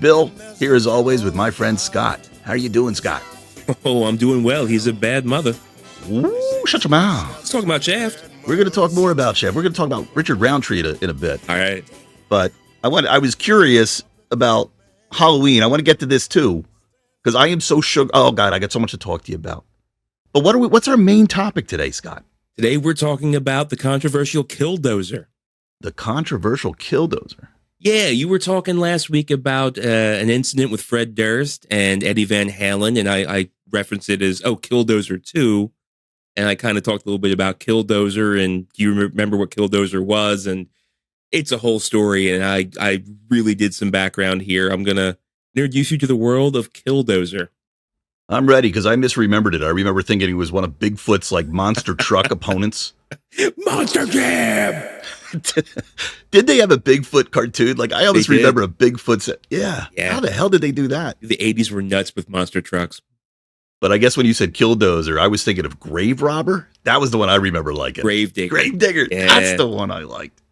Bill, here as always with my friend Scott. How are you doing, Scott? Oh, I'm doing well. He's a bad mother. Ooh, shut your mouth. Let's talk about Shaft. We're going to talk more about Shaft. We're going to talk about Richard Roundtree in a bit. All right. But I was curious about Halloween. I want to get to this too, because I am so shook. Oh God, I got so much to talk to you about. But what's our main topic today, Scott? Today we're talking about the controversial Killdozer. The controversial Killdozer. Yeah, you were talking last week about an incident with Fred Durst and Eddie Van Halen, and I referenced it as, Killdozer 2. And I kind of talked a little bit about Killdozer, and do you remember what Killdozer was? And it's a whole story, and I really did some background here. I'm going to introduce you to the world of Killdozer. I'm ready, because I misremembered it. I remember thinking it was one of Bigfoot's monster truck opponents. Monster Jam! Did they have a Bigfoot cartoon? I always remember a Bigfoot set. Yeah. How the hell did they do that? The 80s were nuts with monster trucks. But I guess when you said Killdozer, I was thinking of Grave Robber. That was the one I remember liking. Gravedigger. Yeah. That's the one I liked.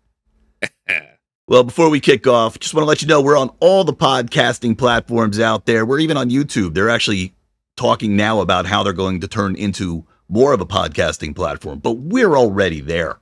Well, before we kick off, just want to let you know we're on all the podcasting platforms out there. We're even on YouTube. They're actually talking now about how they're going to turn into more of a podcasting platform, but we're already there.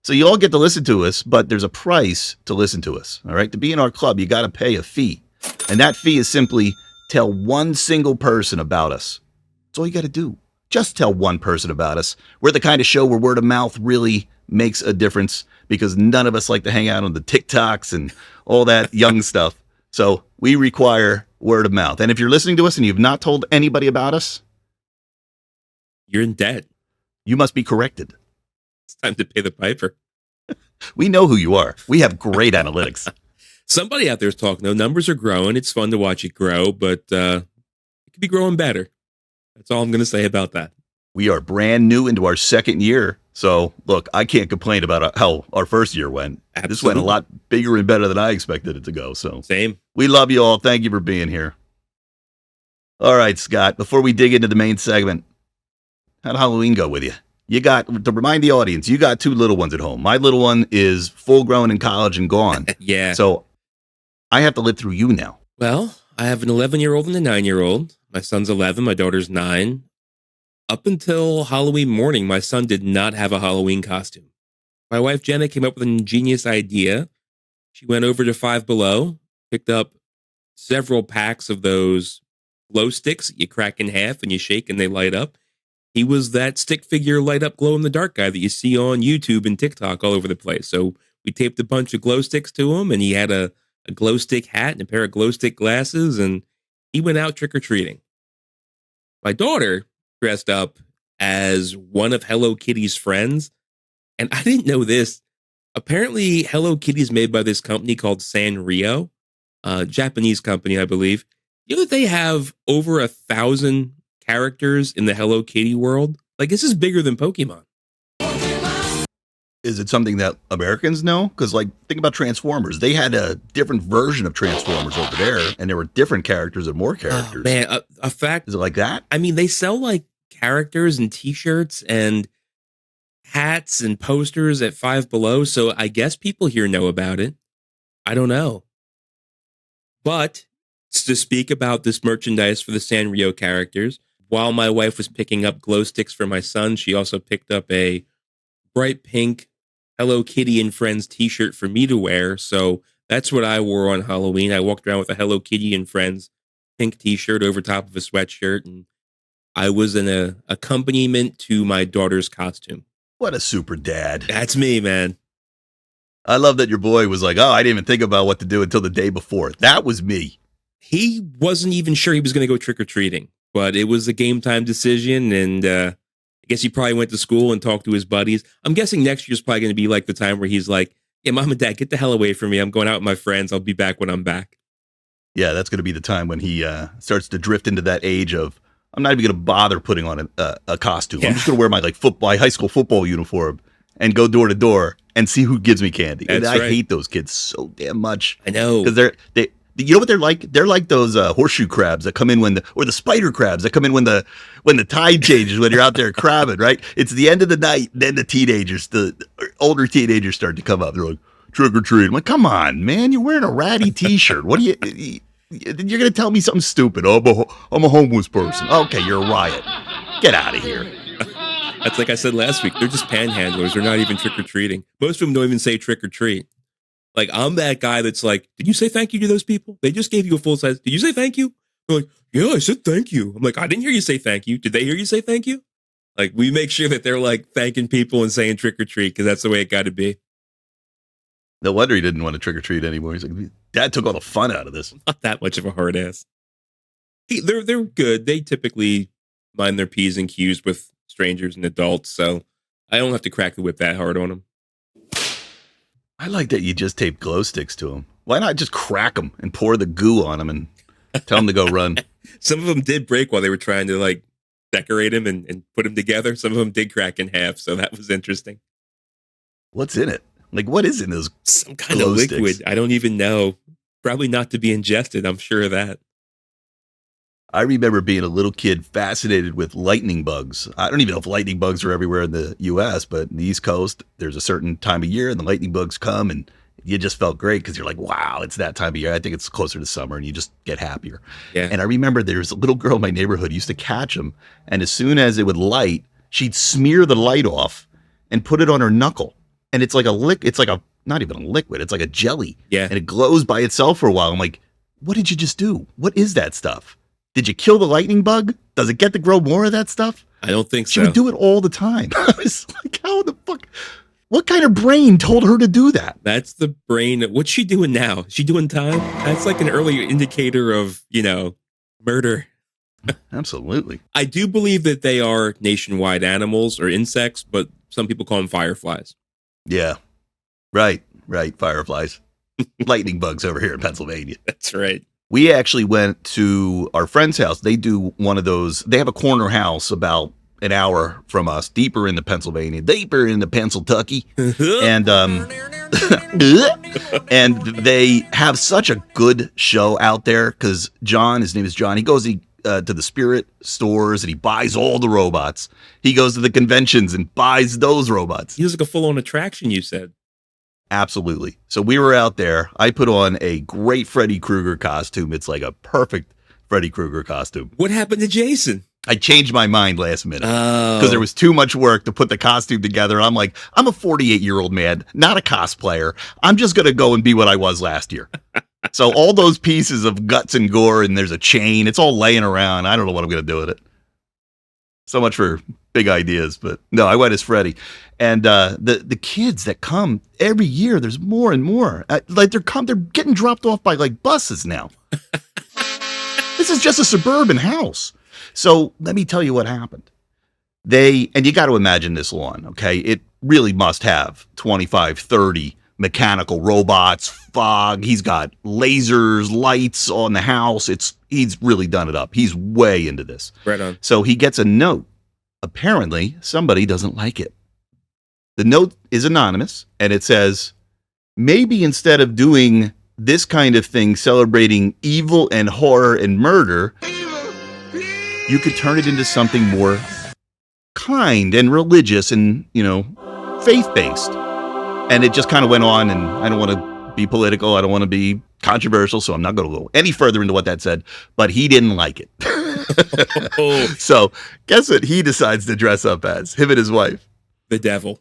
So you all get to listen to us, but there's a price to listen to us. All right. To be in our club, you got to pay a fee. And that fee is simply tell one single person about us. That's all you got to do. Just tell one person about us. We're the kind of show where word of mouth really makes a difference, because none of us like to hang out on the TikToks and all that young stuff. So we require word of mouth. And if you're listening to us and you've not told anybody about us, you're in debt. You must be corrected. It's time to pay the piper. We know who you are. We have great analytics. Somebody out there is talking, though. Numbers are growing. It's fun to watch it grow, but it could be growing better. That's all I'm going to say about that. We are brand new into our second year. So, look, I can't complain about how our first year went. Absolutely. This went a lot bigger and better than I expected it to go. So, same. We love you all. Thank you for being here. All right, Scott, before we dig into the main segment, how'd Halloween go with you? You got, to remind the audience, you got two little ones at home. My little one is full grown in college and gone. Yeah. So I have to live through you now. Well, I have an 11-year-old and a 9-year-old. My son's 11. My daughter's 9. Up until Halloween morning, my son did not have a Halloween costume. My wife, Jenna, came up with an ingenious idea. She went over to Five Below, picked up several packs of those glow sticks that you crack in half and you shake and they light up. He was that stick figure light up glow in the dark guy that you see on YouTube and TikTok all over the place. So we taped a bunch of glow sticks to him, and he had a glow stick hat and a pair of glow stick glasses, and he went out trick-or-treating. My daughter dressed up as one of Hello Kitty's friends, and I didn't know this. Apparently, Hello Kitty is made by this company called Sanrio, a Japanese company, I believe. You know that they have over 1,000 characters in the Hello Kitty world? This is bigger than Pokemon. Is it something that Americans know? Because, think about Transformers. They had a different version of Transformers over there, and there were different characters and more characters. Oh, man, a fact. Is it like that? I mean, they sell, characters and T-shirts and hats and posters at Five Below, so I guess people here know about it. I don't know. But to speak about this merchandise for the Sanrio characters, while my wife was picking up glow sticks for my son, she also picked up a bright pink Hello Kitty and Friends t-shirt for me to wear. So that's what I wore on Halloween. I walked around with a Hello Kitty and Friends pink t-shirt over top of a sweatshirt, and I was an accompaniment to my daughter's costume. What a super dad. That's me, man. I love that your boy was like, I didn't even think about what to do until the day before. That was me. He wasn't even sure he was going to go trick-or-treating, but it was a game time decision, and I guess he probably went to school and talked to his buddies. I'm guessing next year's probably going to be the time where he's like, yeah, Mom and Dad, get the hell away from me. I'm going out with my friends. I'll be back when I'm back. Yeah, that's going to be the time when he starts to drift into that age of, I'm not even going to bother putting on a costume. Yeah. I'm just going to wear my high school football uniform and go door to door and see who gives me candy. That's and I right. hate those kids so damn much. I know. Because you know what they're like? They're like those horseshoe crabs that come in or the spider crabs that come in when the tide changes, when you're out there crabbing, right? It's the end of the night, then the older teenagers start to come up. They're like, trick or treat. I'm like, come on, man, you're wearing a ratty t-shirt. What do you You're going to tell me something stupid. Oh, I'm a homeless person. Okay, you're a riot. Get out of here. That's like I said last week. They're just panhandlers. They're not even trick-or-treating. Most of them don't even say trick-or-treat. Like, I'm that guy that's like, did you say thank you to those people? They just gave you a full size. Did you say thank you? They're like, yeah, I said thank you. I'm like, I didn't hear you say thank you. Did they hear you say thank you? Like, we make sure that they're like thanking people and saying trick or treat because that's the way it got to be. No wonder he didn't want to trick or treat anymore. He's like, Dad took all the fun out of this. Not that much of a hard ass. They're good. They typically mind their P's and Q's with strangers and adults, so I don't have to crack the whip that hard on them. I like that you just tape glow sticks to them. Why not just crack them and pour the goo on them and tell them to go run? Some of them did break while they were trying to like decorate them and put them together. Some of them did crack in half, so that was interesting. What's in it? Like, what is in those? Some kind of liquid. Sticks? I don't even know. Probably not to be ingested. I'm sure of that. I remember being a little kid fascinated with lightning bugs. I don't even know if lightning bugs are everywhere in the U.S., but in the East Coast, there's a certain time of year and the lightning bugs come and you just felt great because you're like, wow, it's that time of year. I think it's closer to summer and you just get happier. Yeah. And I remember there's a little girl in my neighborhood who used to catch them. And as soon as it would light, she'd smear the light off and put it on her knuckle. And it's like not even a liquid. It's like a jelly. Yeah. And it glows by itself for a while. I'm like, what did you just do? What is that stuff? Did you kill the lightning bug? Does it get to grow more of that stuff? I don't think She so. would do it all the time. I was like, how the fuck? What kind of brain told her to do that? That's the brain. What's she doing now? Is she doing time? That's like an early indicator of, murder. Absolutely. I do believe that they are nationwide animals or insects, but some people call them fireflies. Yeah. Right. Fireflies. Lightning bugs over here in Pennsylvania. That's right. We actually went to our friend's house. They do one of those. They have a corner house about an hour from us, deeper into Pennsylvania, deeper into Pennsylvania. And and they have such a good show out there because his name is John. He goes to the spirit stores and he buys all the robots. He goes to the conventions and buys those robots. He was like a full-on attraction, you said. Absolutely. So we were out there. I put on a great Freddy Krueger costume. It's like a perfect Freddy Krueger costume. What happened to Jason? I changed my mind last minute Oh. because there was too much work to put the costume together. I'm like, I'm a 48-year-old man, not a cosplayer. I'm just going to go and be what I was last year. So all those pieces of guts and gore and there's a chain, it's all laying around. I don't know what I'm going to do with it. So much for big ideas, but no, I went as Freddy. And the kids that come every year, there's more and more. They're getting dropped off by like buses now. This is just a suburban house. So let me tell you what happened. And you got to imagine this lawn, okay? It really must have 25, 30 mechanical robots, fog. He's got lasers, lights on the house. He's really done it up. He's way into this. Right on. So he gets a note. Apparently, somebody doesn't like it. The note is anonymous, and it says, maybe instead of doing this kind of thing, celebrating evil and horror and murder, you could turn it into something more kind and religious and, faith-based. And it just kind of went on, and I don't want to be political. I don't want to be controversial, so I'm not going to go any further into what that said. But he didn't like it. So guess what he decides to dress up as? Him and his wife. The devil.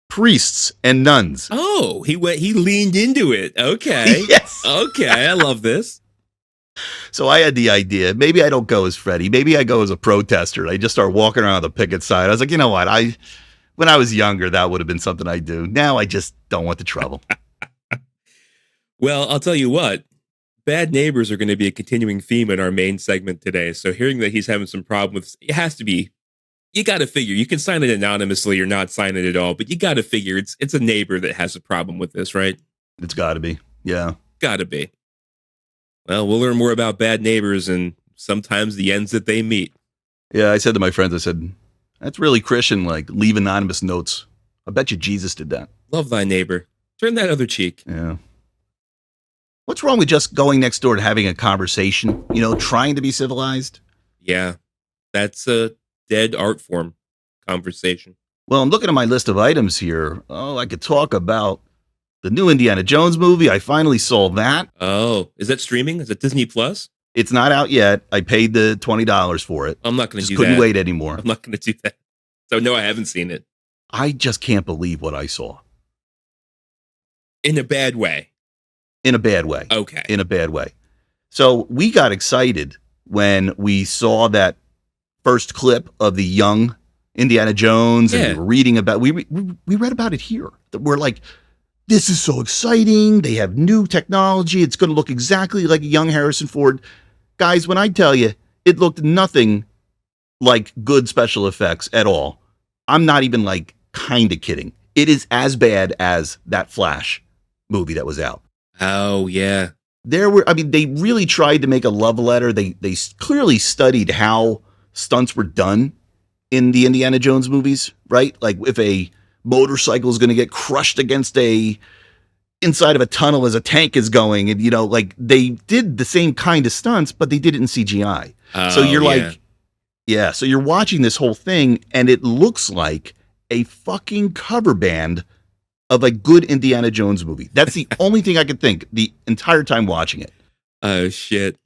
Priests and nuns. Oh, he leaned into it. Okay. Yes. Okay, I love this. So I had the idea, maybe I don't go as Freddy. Maybe I go as a protester. I just start walking around the picket side. I was like, you know what? When I was younger, that would have been something I'd do. Now I just don't want the trouble. Well, I'll tell you what. Bad neighbors are going to be a continuing theme in our main segment today. So hearing that he's having some problem with it has to be, you got to figure, you can sign it anonymously or not sign it at all, but you got to figure it's a neighbor that has a problem with this, right? It's got to be. Yeah. Got to be. Well, we'll learn more about bad neighbors and sometimes the ends that they meet. Yeah, I said to my friends, I said, that's really Christian, like leave anonymous notes. I bet you Jesus did that. Love thy neighbor. Turn that other cheek. Yeah. What's wrong with just going next door and having a conversation, trying to be civilized? Yeah, that's a dead art form conversation. Well, I'm looking at my list of items here. Oh, I could talk about The new Indiana Jones movie, I finally saw that. Oh, is that streaming? Is it Disney Plus? It's not out yet. I paid the $20 for it. I'm not going to do that. Just couldn't wait anymore. I'm not going to do that. So no, I haven't seen it. I just can't believe what I saw. In a bad way. In a bad way. Okay. In a bad way. So we got excited when we saw that first clip of the young Indiana Jones, and we were reading about. We read about it here. We're like, this is so exciting. They have new technology. It's going to look exactly like a young Harrison Ford. Guys, when I tell you, it looked nothing like good special effects at all. I'm not even like kind of kidding. It is as bad as that Flash movie that was out. Oh, yeah. They really tried to make a love letter. They clearly studied how stunts were done in the Indiana Jones movies, right? Like if a motorcycle is going to get crushed against inside of a tunnel as a tank is going, and like they did the same kind of stunts, but they did it in CGI. So you're so you're watching this whole thing, and it looks like a fucking cover band of a good Indiana Jones movie. That's the only thing I could think the entire time watching it. Oh, shit.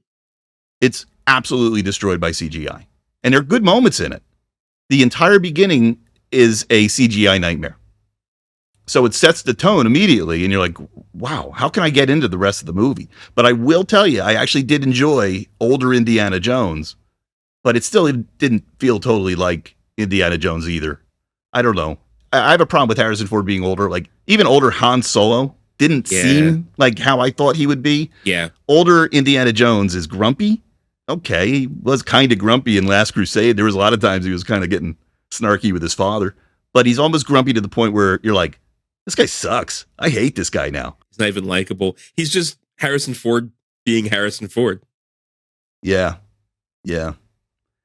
It's absolutely destroyed by CGI. And there are good moments in it. The entire beginning is a CGI nightmare. So it sets the tone immediately, and you're like, wow, how can I get into the rest of the movie? But I will tell you, I actually did enjoy older Indiana Jones, but it didn't feel totally like Indiana Jones either. I don't know. I have a problem with Harrison Ford being older. Like, even older Han Solo didn't seem like how I thought he would be. Yeah. Older Indiana Jones is grumpy. Okay, he was kind of grumpy in Last Crusade. There was a lot of times he was kind of getting snarky with his father. But he's almost grumpy to the point where you're like, this guy sucks. I hate this guy now. He's not even likable. He's just Harrison Ford being Harrison Ford. Yeah. Yeah.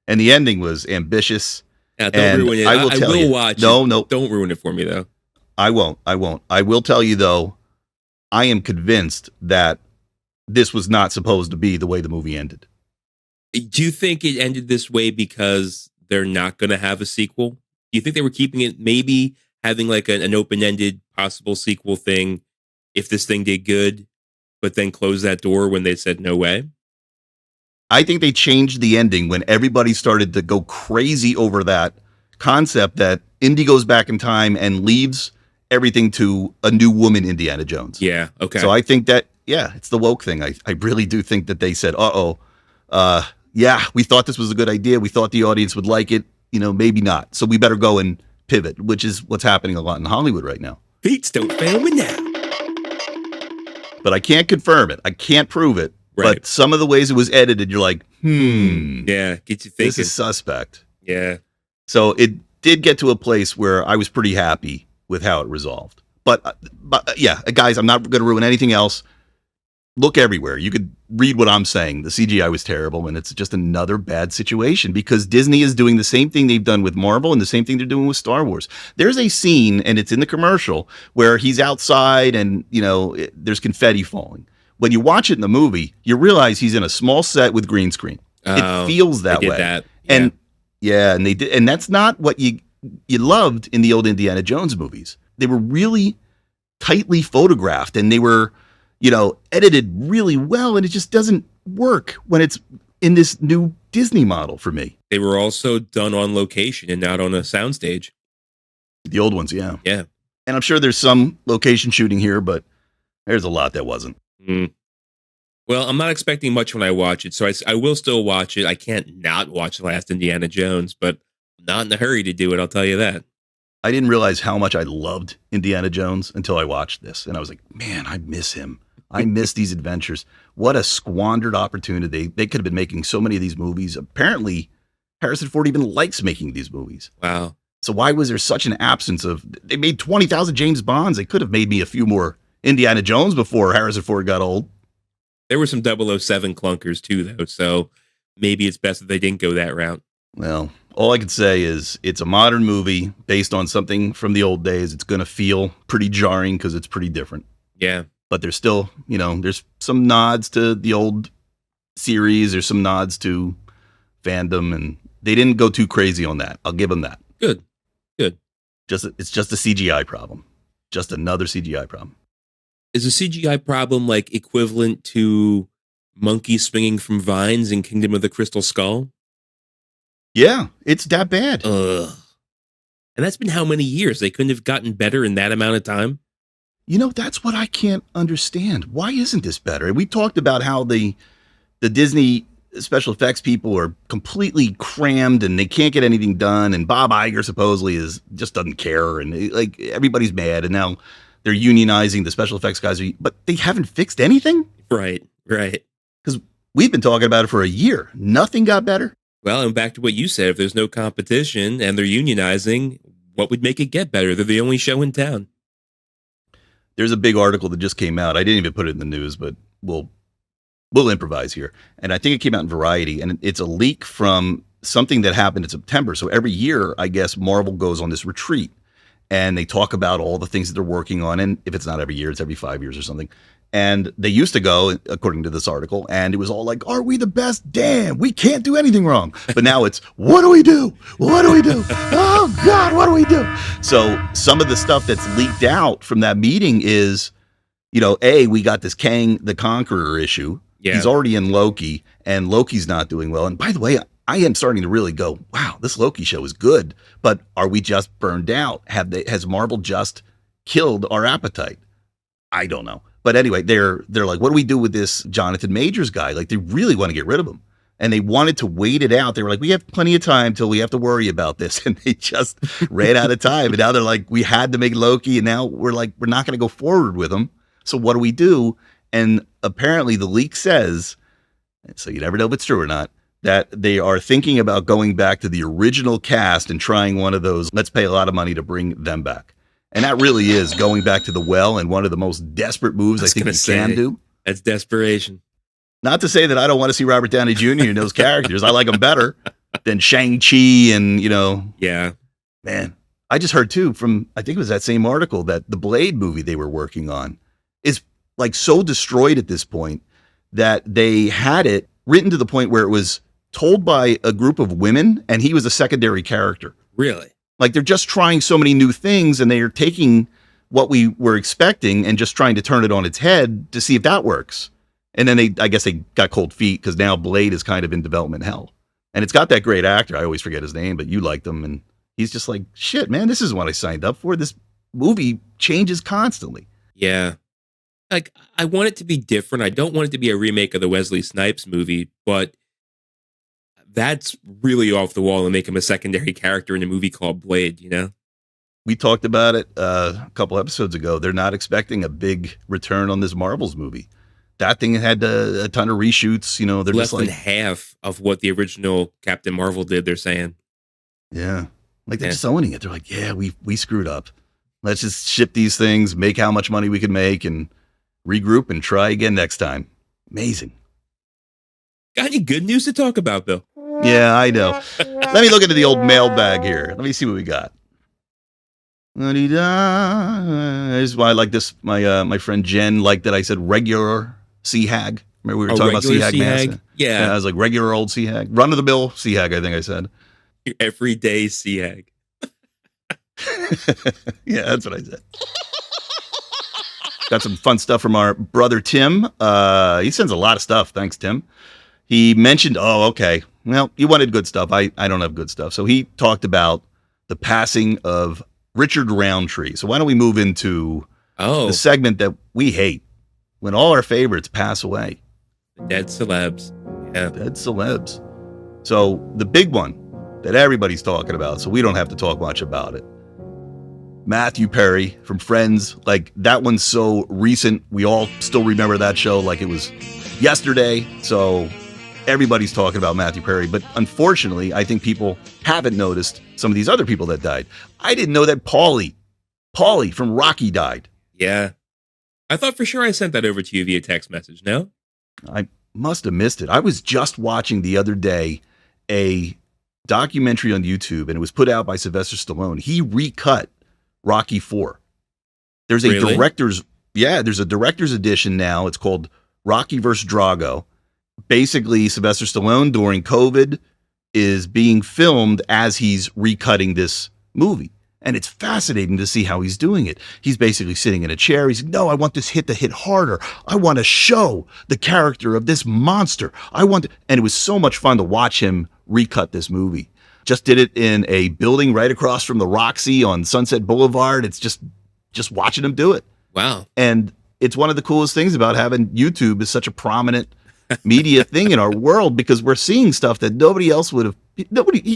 And the ending was ambitious. Yeah, don't ruin it. I will watch it. No. Don't ruin it for me, though. I won't. I will tell you, though, I am convinced that this was not supposed to be the way the movie ended. Do you think it ended this way because they're not going to have a sequel? Do you think they were keeping it, maybe having like an open-ended possible sequel thing if this thing did good, but then close that door when they said no way? I think they changed the ending when everybody started to go crazy over that concept that Indy goes back in time and leaves everything to a new woman, Indiana Jones. Yeah, okay. So I think that, it's the woke thing. I really do think that they said, we thought this was a good idea. We thought the audience would like it. Maybe not. So we better go and pivot, which is what's happening a lot in Hollywood right now. Beats don't fail me now. But I can't confirm it. I can't prove it. Right. But some of the ways it was edited, you're like, Yeah, get you thinking. This is suspect. Yeah. So it did get to a place where I was pretty happy with how it resolved. But guys, I'm not going to ruin anything else. Look everywhere. You could read what I'm saying. The CGI was terrible, and it's just another bad situation because Disney is doing the same thing they've done with Marvel and the same thing they're doing with Star Wars. There's a scene, and it's in the commercial, where he's outside and, there's confetti falling. When you watch it in the movie, you realize he's in a small set with green screen. It feels that way. That. Yeah. And they did, and that's not what you loved in the old Indiana Jones movies. They were really tightly photographed, and they were edited really well, and it just doesn't work when it's in this new Disney model for me. They were also done on location and not on a soundstage. The old ones, yeah. Yeah. And I'm sure there's some location shooting here, but there's a lot that wasn't. Well, I'm not expecting much when I watch it, so I will still watch it. I can't not watch The Last Indiana Jones, but I'm not in a hurry to do it, I'll tell you that. I didn't realize how much I loved Indiana Jones until I watched this, and I was like, man, I miss him. I miss these adventures. What a squandered opportunity. They could have been making so many of these movies. Apparently, Harrison Ford even likes making these movies. Wow. So why was there such an absence of... They made 20,000 James Bonds. They could have made me a few more Indiana Jones before Harrison Ford got old. There were some 007 clunkers too, though, so maybe it's best that they didn't go that route. Well, all I can say is it's a modern movie based on something from the old days. It's going to feel pretty jarring because it's pretty different. Yeah. But there's still, there's some nods to the old series. There's some nods to fandom, and they didn't go too crazy on that. I'll give them that. Good. It's just a CGI problem. Just another CGI problem. Is the CGI problem like equivalent to monkeys swinging from vines in Kingdom of the Crystal Skull? Yeah, it's that bad. Ugh. And that's been how many years? They couldn't have gotten better in that amount of time? That's what I can't understand. Why isn't this better? We talked about how the Disney special effects people are completely crammed and they can't get anything done. And Bob Iger supposedly just doesn't care. And like everybody's mad. And now they're unionizing the special effects guys. But they haven't fixed anything? Right. Because we've been talking about it for a year. Nothing got better. Well, and back to what you said, if there's no competition and they're unionizing, what would make it get better? They're the only show in town. There's a big article that just came out. I didn't even put it in the news, but we'll improvise here. And I think it came out in Variety, and it's a leak from something that happened in September. So every year, I guess, Marvel goes on this retreat, and they talk about all the things that they're working on. And if it's not every year, it's every 5 years or something. And they used to go, according to this article, and it was all like, are we the best? Damn, we can't do anything wrong. But now it's, what do we do? What do we do? Oh, God, what do we do? So some of the stuff that's leaked out from that meeting is, we got this Kang the Conqueror issue. Yeah. He's already in Loki, and Loki's not doing well. And by the way, I am starting to really go, wow, this Loki show is good. But are we just burned out? Has Marvel just killed our appetite? I don't know. But anyway, they're like, what do we do with this Jonathan Majors guy? Like, they really want to get rid of him. And they wanted to wait it out. They were like, we have plenty of time till we have to worry about this. And they just ran out of time. And now they're like, we had to make Loki. And now we're like, we're not going to go forward with him. So what do we do? And apparently the leak says, so you never know if it's true or not, that they are thinking about going back to the original cast and trying one of those, let's pay a lot of money to bring them back. And that really is going back to the well and one of the most desperate moves I think you can do. That's desperation. Not to say that I don't want to see Robert Downey Jr. in those characters. I like him better than Shang-Chi and, Yeah. Man, I just heard too from, I think it was that same article, that the Blade movie they were working on is like so destroyed at this point that they had it written to the point where it was told by a group of women and he was a secondary character. Really? Like they're just trying so many new things and they are taking what we were expecting and just trying to turn it on its head to see if that works. And then I guess they got cold feet because now Blade is kind of in development hell. And it's got that great actor. I always forget his name, but you liked him. And he's just like, shit, man, this is what I signed up for. This movie changes constantly. Yeah. Like, I want it to be different. I don't want it to be a remake of the Wesley Snipes movie, but that's really off the wall to make him a secondary character in a movie called Blade, We talked about it a couple episodes ago. They're not expecting a big return on this Marvels movie. That thing had a ton of reshoots. They're less just like than half of what the original Captain Marvel did, they're saying. Yeah. Like they're just owning it. They're like, yeah, we screwed up. Let's just ship these things, make how much money we can make, and regroup and try again next time. Amazing. Got any good news to talk about, Bill? Yeah, I know. Let me look into the old mailbag here. Let me see what we got. This is why I like this. My friend Jen liked that I said regular sea hag. Remember we were talking about sea hag mask? Yeah. I was like regular old sea hag. Run of the mill sea hag, I think I said. Your everyday sea hag. Yeah, that's what I said. Got some fun stuff from our brother Tim. He sends a lot of stuff. Thanks, Tim. He mentioned, okay, well, you wanted good stuff. I don't have good stuff. So he talked about the passing of Richard Roundtree. So why don't we move into the segment that we hate when all our favorites pass away? Dead celebs. Yeah. Dead celebs. So the big one that everybody's talking about, so we don't have to talk much about it. Matthew Perry from Friends. Like, that one's so recent. We all still remember that show like it was yesterday. So everybody's talking about Matthew Perry. But unfortunately, I think people haven't noticed some of these other people that died. I didn't know that Paulie from Rocky died. Yeah. I thought for sure I sent that over to you via text message, no? I must have missed it. I was just watching the other day a documentary on YouTube, and it was put out by Sylvester Stallone. He recut Rocky IV. There's a director's edition now. It's called Rocky vs. Drago. Basically, Sylvester Stallone during COVID is being filmed as he's recutting this movie. And it's fascinating to see how he's doing it. He's basically sitting in a chair. He's, no, I want this hit to hit harder. I want to show the character of this monster. And it was so much fun to watch him recut this movie. Just did it in a building right across from the Roxy on Sunset Boulevard. It's just watching him do it. Wow. And it's one of the coolest things about having YouTube is such a prominent media thing in our world, because we're seeing stuff that nobody else would have. He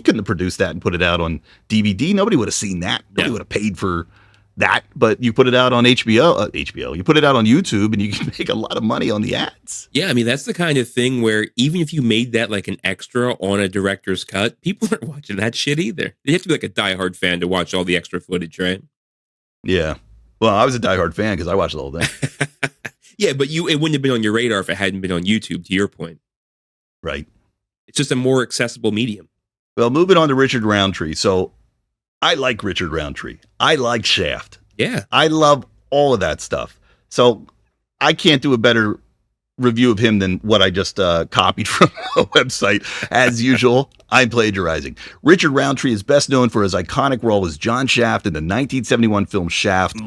couldn't have produced that and put it out on DVD. Nobody would have seen that. Nobody would have paid for that. But you put it out on HBO. You put it out on YouTube, and you can make a lot of money on the ads. Yeah, I mean, that's the kind of thing where even if you made that like an extra on a director's cut, people aren't watching that shit either. You have to be like a diehard fan to watch all the extra footage, right? Yeah. Well, I was a diehard fan because I watched the whole thing. Yeah, but it wouldn't have been on your radar if it hadn't been on YouTube, to your point. Right. It's just a more accessible medium. Well, moving on to Richard Roundtree. So I like Richard Roundtree. I like Shaft. Yeah. I love all of that stuff. So I can't do a better review of him than what I just copied from a website. As usual, I'm plagiarizing. Richard Roundtree is best known for his iconic role as John Shaft in the 1971 film Shaft,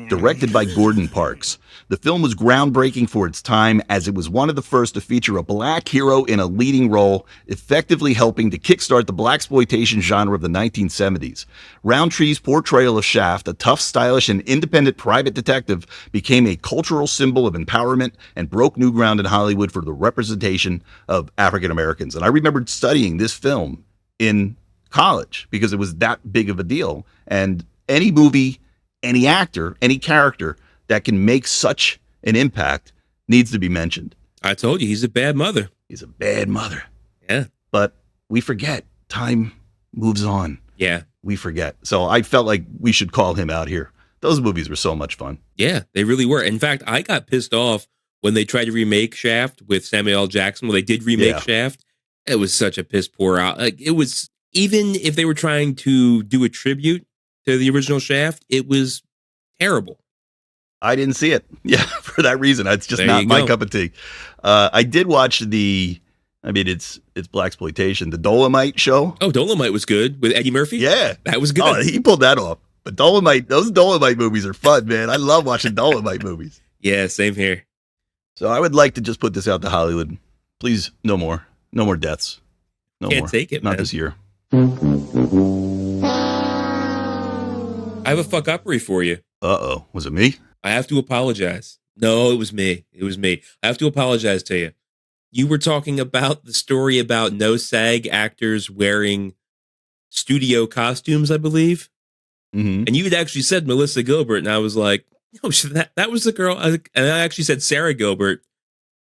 directed by Gordon Parks. The film was groundbreaking for its time, as it was one of the first to feature a black hero in a leading role, effectively helping to kickstart the blaxploitation genre of the 1970s. Roundtree's portrayal of Shaft, a tough, stylish, and independent private detective, became a cultural symbol of empowerment and broke new ground in Hollywood for the representation of African Americans. And I remembered studying this film in college because it was that big of a deal. And any movie, any actor, any character that can make such an impact needs to be mentioned. I told you, he's a bad mother. He's a bad mother. Yeah. But we forget. Time moves on. Yeah. We forget. So I felt like we should call him out here. Those movies were so much fun. Yeah, they really were. In fact, I got pissed off when they tried to remake Shaft with Samuel L. Jackson. When they did remake Shaft, it was such a piss poor out. Like, it was, even if they were trying to do a tribute to the original Shaft, it was terrible. I didn't see it. Yeah, for that reason. It's just not my cup of tea. I did watch it's blaxploitation, the Dolomite show. Oh, Dolomite was good with Eddie Murphy? Yeah. That was good. Oh, he pulled that off. But those Dolomite movies are fun, man. I love watching Dolomite movies. Yeah, same here. So I would like to just put this out to Hollywood. Please, no more. No more deaths. No more. Can't take it, Not man. this year. I have a fuck-uppery for you. Uh-oh. Was it me? I have to apologize. No, it was me. It was me. I have to apologize to you. You were talking about the story about no SAG actors wearing studio costumes, I believe. Mm-hmm. And you had actually said Melissa Gilbert, and I was like, no, that was the girl. And I actually said Sarah Gilbert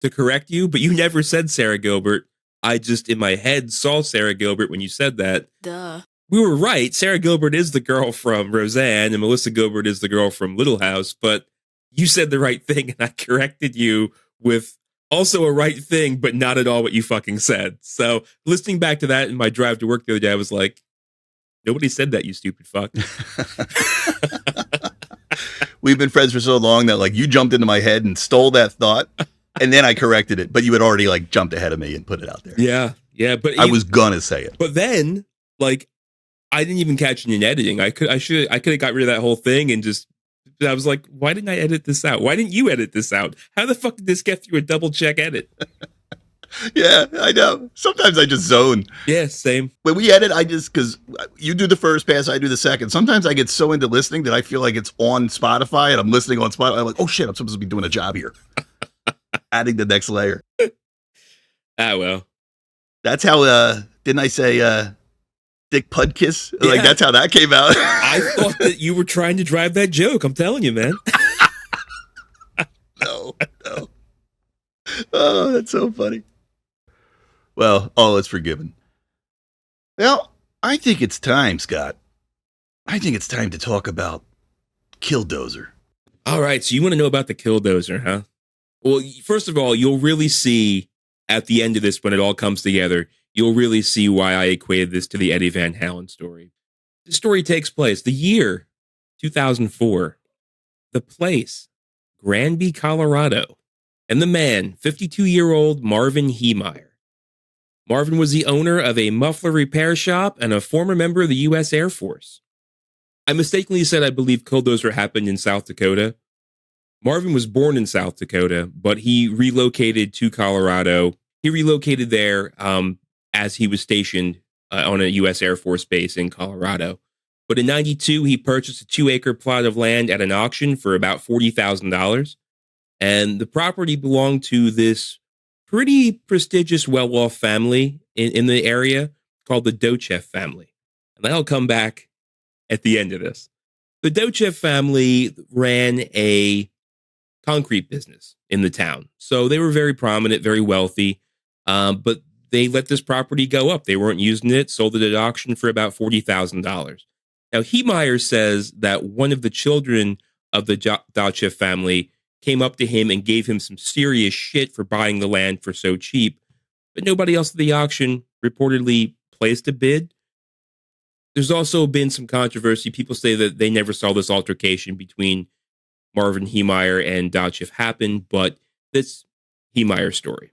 to correct you, but you never said Sarah Gilbert. I just, in my head, saw Sarah Gilbert when you said that. Duh. We were right. Sarah Gilbert is the girl from Roseanne, and Melissa Gilbert is the girl from Little House, but you said the right thing, and I corrected you with also a right thing, but not at all what you fucking said. So listening back to that in my drive to work the other day, I was like, nobody said that, you stupid fuck. We've been friends for so long that like you jumped into my head and stole that thought, and then I corrected it, but you had already like jumped ahead of me and put it out there. Yeah, but I was gonna say it. But then, like, I didn't even catch it in editing. I could have got rid of that whole thing and just, I was like, why didn't I edit this out? Why didn't you edit this out? How the fuck did this get through a double check edit? Yeah, I know. Sometimes I just zone. Yeah, same. When we edit, because you do the first pass, I do the second. Sometimes I get so into listening that I feel like it's on Spotify and I'm listening on Spotify. I'm like, oh shit, I'm supposed to be doing a job here. Adding the next layer. Ah, well. That's how, didn't I say Dick Pudkiss? Yeah. Like, that's how that came out. I thought that you were trying to drive that joke. I'm telling you, man. No. Oh, that's so funny. Well, all is forgiven. Well, I think it's time, Scott. I think it's time to talk about Killdozer. All right, so you want to know about the Killdozer, huh? Well, first of all, you'll really see at the end of this, when it all comes together, you'll really see why I equated this to the Eddie Van Halen story. The story takes place, the year 2004. The place, Granby, Colorado. And the man, 52-year-old Marvin Heemeyer. Marvin was the owner of a muffler repair shop and a former member of the U.S. Air Force. I mistakenly said I believe Killdozer happened in South Dakota. Marvin was born in South Dakota, but he relocated to Colorado. He relocated there as he was stationed on a U.S. Air Force base in Colorado. But in 92, he purchased a 2-acre plot of land at an auction for about $40,000. And the property belonged to this pretty prestigious, well-off family in the area called the Dochev family. And that'll come back at the end of this. The Dochev family ran a concrete business in the town. So they were very prominent, very wealthy, but they let this property go up. They weren't using it, sold it at auction for about $40,000. Now, Heemeyer says that one of the children of the Dochev family came up to him and gave him some serious shit for buying the land for so cheap, but nobody else at the auction reportedly placed a bid. There's also been some controversy. People say that they never saw this altercation between Marvin Heemeyer and Dochev happen, but that's Heemeyer's story.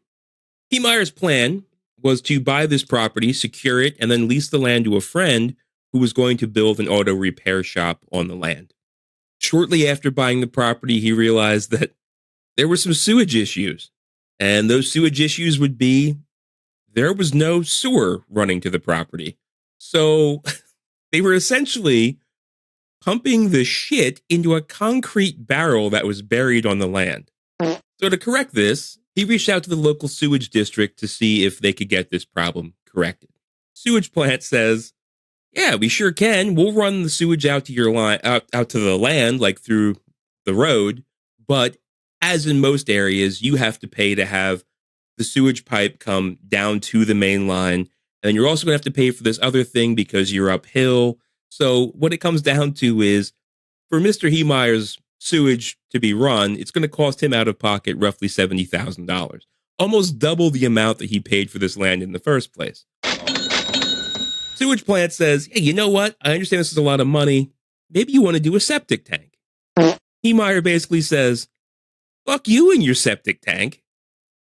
Heemeyer's plan was to buy this property, secure it, and then lease the land to a friend who was going to build an auto repair shop on the land. Shortly after buying the property, he realized that there were some sewage issues. And those sewage issues would be there was no sewer running to the property. So they were essentially pumping the shit into a concrete barrel that was buried on the land. So to correct this, he reached out to the local sewage district to see if they could get this problem corrected. Sewage plant says, yeah, we sure can. We'll run the sewage out to your line, out to the land, like through the road. But as in most areas, you have to pay to have the sewage pipe come down to the main line. And you're also going to have to pay for this other thing because you're uphill. So what it comes down to is for Mr. Heemeyer's sewage to be run, it's going to cost him out of pocket roughly $70,000, almost double the amount that he paid for this land in the first place. Sewage plant says, hey, you know what? I understand this is a lot of money. Maybe you want to do a septic tank. Heemeyer basically says, fuck you and your septic tank.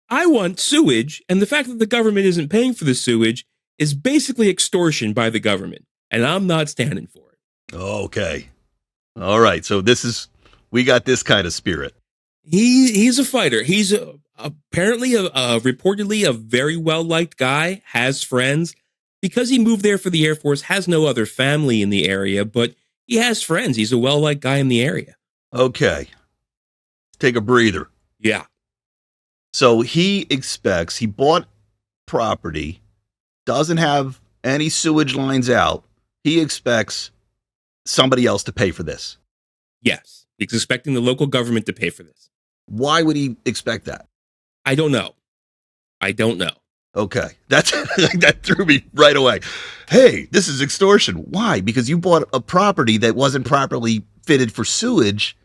I want sewage, and the fact that the government isn't paying for the sewage is basically extortion by the government, and I'm not standing for it. Okay. All right. So we got this kind of spirit. He's a fighter. He's apparently reportedly a very well-liked guy, has friends. Because he moved there for the Air Force, has no other family in the area, but he has friends. He's a well-liked guy in the area. Okay. Take a breather. Yeah. So he bought property, doesn't have any sewage lines out. He expects somebody else to pay for this. Yes. He's expecting the local government to pay for this. Why would he expect that? I don't know. Okay. That threw me right away. Hey, this is extortion. Why? Because you bought a property that wasn't properly fitted for sewage.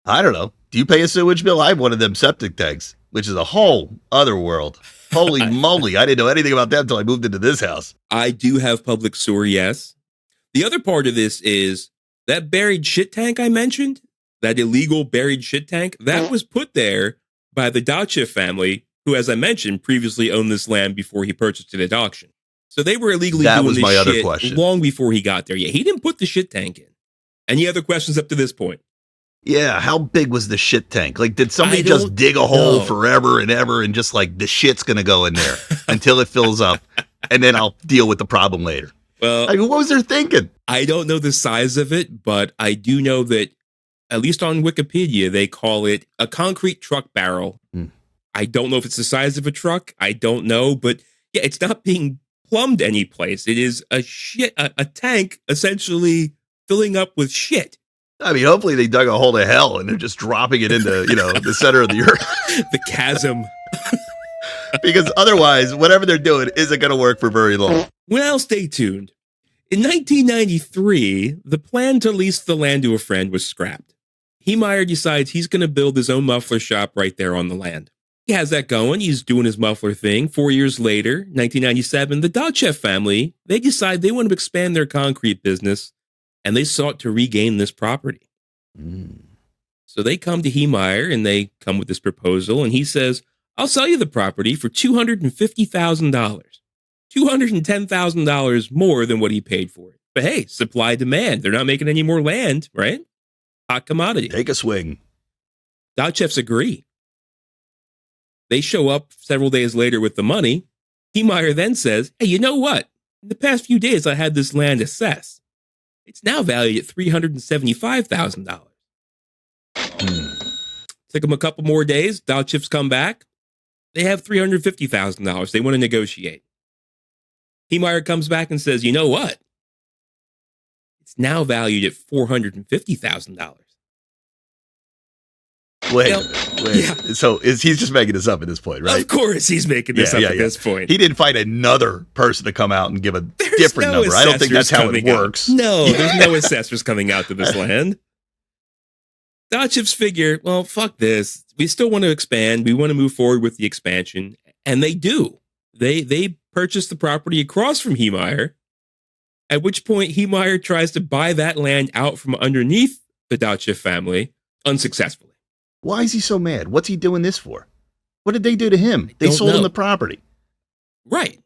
I don't know. Do you pay a sewage bill? I have one of them septic tanks, which is a whole other world. Holy moly. I didn't know anything about that until I moved into this house. I do have public sewer, yes. The other part of this is that buried shit tank I mentioned, that illegal buried shit tank, that was put there by the Dochev family, who, as I mentioned, previously owned this land before he purchased it at auction. So they were illegally doing this shit long before he got there. Yeah, he didn't put the shit tank in. Any other questions up to this point? Yeah, how big was the shit tank? Like, did somebody just dig a hole forever and ever and just like, the shit's going to go in there until it fills up, and then I'll deal with the problem later? Well, like, what was their thinking? I don't know the size of it, but I do know that, at least on Wikipedia, they call it a concrete truck barrel. I don't know if it's the size of a truck. I don't know, but yeah, it's not being plumbed any place. It is a tank essentially filling up with shit. I mean, hopefully they dug a hole to hell and they're just dropping it into, the center of the earth. The chasm. Because otherwise, whatever they're doing isn't going to work for very long. Well, stay tuned. In 1993, the plan to lease the land to a friend was scrapped. Heemeyer decides he's going to build his own muffler shop right there on the land. He has that going. He's doing his muffler thing. 4 years later, 1997, the Dochev family, they decide they want to expand their concrete business, and they sought to regain this property. So they come to Heemeyer, and they come with this proposal, and he says, I'll sell you the property for $250,000. $210,000 more than what he paid for it. But hey, supply demand. They're not making any more land, right? Hot commodity. Take a swing. Dodgefs agree. They show up several days later with the money. Heemeyer then says, hey, you know what? In the past few days, I had this land assessed. It's now valued at $375,000. Took them a couple more days. Dodgefs come back. They have $350,000. They want to negotiate. Heemeyer comes back and says, you know what? It's now valued at $450,000. Wait. Yeah. So he's just making this up at this point, right? Of course he's making this up at this point. He didn't find another person to come out and give a different number. I don't think that's how it works. No, there's no assessors coming out to this land. Dodgefs figure, well, fuck this. We still want to expand. We want to move forward with the expansion. And they do. They purchase the property across from Heemeyer, at which point Heemeyer tries to buy that land out from underneath the Dodgef family unsuccessfully. Why is he so mad? What's he doing this for? What did they do to him? They sold him the property. Right.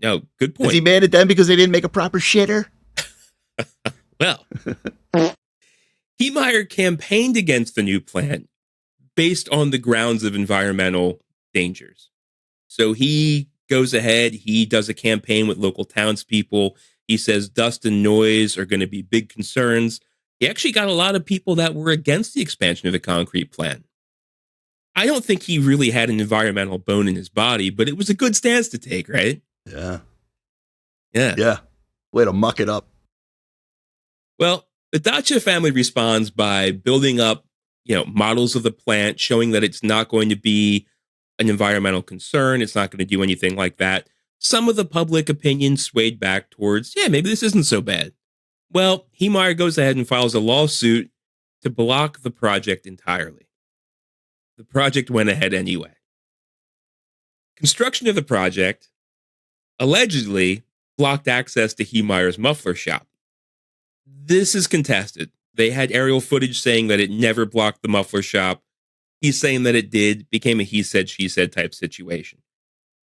No, good point. Is he mad at them because they didn't make a proper shitter? Well, Heemeyer campaigned against the new plan based on the grounds of environmental dangers. So he goes ahead, he does a campaign with local townspeople. He says dust and noise are going to be big concerns. He actually got a lot of people that were against the expansion of the concrete plant. I don't think he really had an environmental bone in his body, but it was a good stance to take, right? Yeah. Way to muck it up. Well, the Dodgef family responds by building up, models of the plant, showing that it's not going to be an environmental concern. It's not going to do anything like that. Some of the public opinion swayed back towards, maybe this isn't so bad. Well, Heemeyer goes ahead and files a lawsuit to block the project entirely. The project went ahead anyway. Construction of the project allegedly blocked access to Heemeyer's muffler shop. This is contested. They had aerial footage saying that it never blocked the muffler shop. He's saying that it did. Became a he said, she said type situation.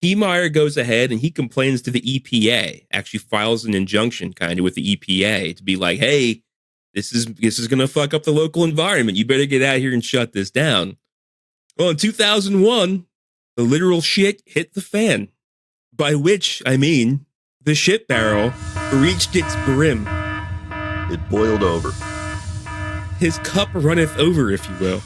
Heemeyer goes ahead and he complains to the EPA, actually files an injunction kind of with the EPA to be like, hey, this is going to fuck up the local environment. You better get out here and shut this down. Well, in 2001, the literal shit hit the fan, by which I mean the shit barrel reached its brim. It boiled over. His cup runneth over, if you will.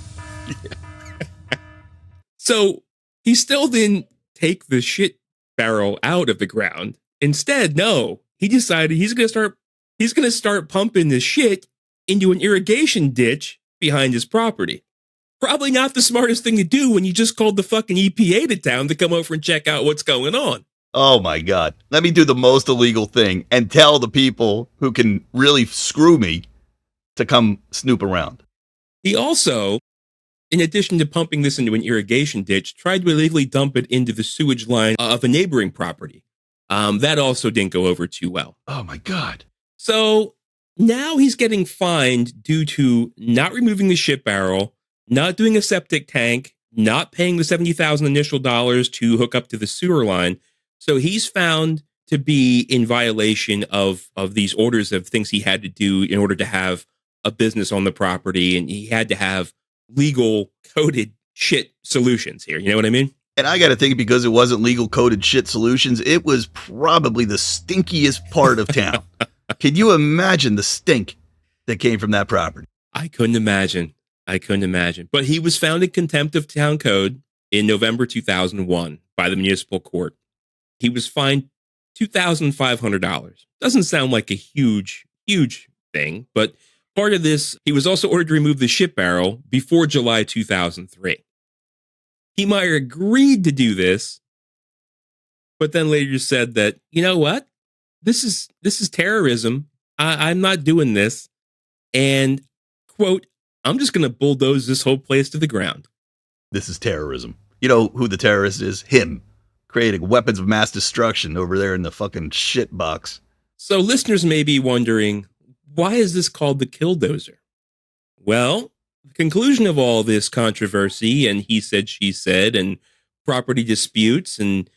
So he still didn't take the shit barrel out of the ground. Instead, no, he decided he's going to start pumping this shit into an irrigation ditch behind his property. Probably not the smartest thing to do when you just called the fucking EPA to town to come over and check out what's going on. Oh my God. Let me do the most illegal thing and tell the people who can really screw me to come snoop around. He also, in addition to pumping this into an irrigation ditch, tried to illegally dump it into the sewage line of a neighboring property. That also didn't go over too well. Oh my God. So now he's getting fined due to not removing the shit barrel, not doing a septic tank, not paying the $70,000 initial dollars to hook up to the sewer line. So he's found to be in violation of these orders of things he had to do in order to have a business on the property. And he had to have legal coded shit solutions here. You know what I mean? And I got to think, because it wasn't legal coded shit solutions, it was probably the stinkiest part of town. Can you imagine the stink that came from that property? I couldn't imagine. But he was found in contempt of town code in November 2001 by the municipal court. He was fined $2,500. Doesn't sound like a huge thing, but part of this, he was also ordered to remove the shit barrel before July 2003. Heemeyer agreed to do this, but then later said that, you know what? This is terrorism. I'm not doing this. And, quote, I'm just going to bulldoze this whole place to the ground. This is terrorism. You know who the terrorist is? Him. Creating weapons of mass destruction over there in the fucking shit box. So listeners may be wondering, why is this called the Killdozer? Well, the conclusion of all this controversy and he said, she said, and property disputes and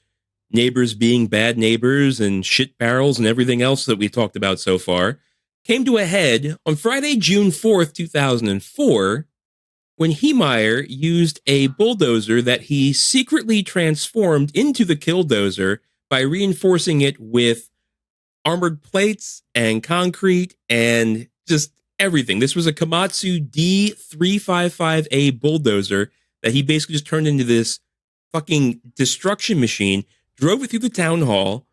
neighbors being bad neighbors and shit barrels and everything else that we talked about so far, came to a head on Friday, June 4th, 2004, when Heemeyer used a bulldozer that he secretly transformed into the Killdozer by reinforcing it with armored plates and concrete and just everything. This was a Komatsu D355A bulldozer that he basically just turned into this fucking destruction machine, drove it through the town hall,